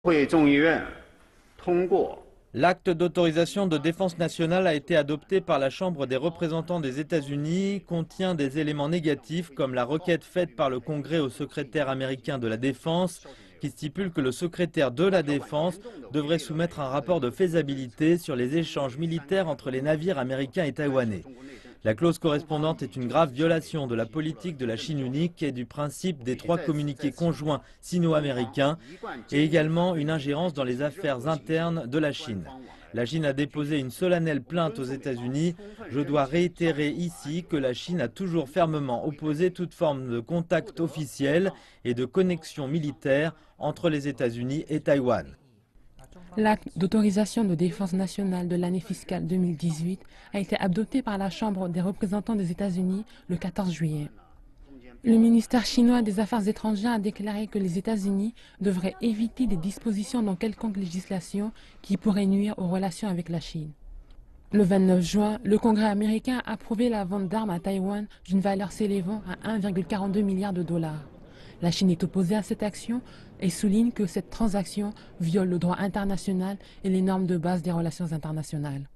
会众议院通过 L'acte d'autorisation de défense nationale a été adopté par la Chambre des représentants des États-Unis, contient des éléments négatifs comme la requête faite par le Congrès au secrétaire américain de la Défense qui stipule que le secrétaire de la Défense devrait soumettre un rapport de faisabilité sur les échanges militaires entre les navires américains et taïwanais. La clause correspondante est une grave violation de la politique de la Chine unique et du principe des 3 communiqués conjoints sino-américains et également une ingérence dans les affaires internes de la Chine. La Chine a déposé une solennelle plainte aux États-Unis. Je dois réitérer ici que la Chine a toujours fermement opposé toute forme de contact officiel et de connexion militaire entre les États-Unis et Taïwan. L'acte d'autorisation de défense nationale de l'année fiscale 2018 a été adopté par la Chambre des représentants des États-Unis le 14 juillet. Le ministère chinois des Affaires étrangères a déclaré que les États-Unis devraient éviter des dispositions dans quelconque législation qui pourraient nuire aux relations avec la Chine. Le 29 juin, le Congrès américain a approuvé la vente d'armes à Taïwan d'une valeur s'élevant à 1,42 milliard de dollars. La Chine est opposée à cette action et souligne que cette transaction viole le droit international et les normes de base des relations internationales.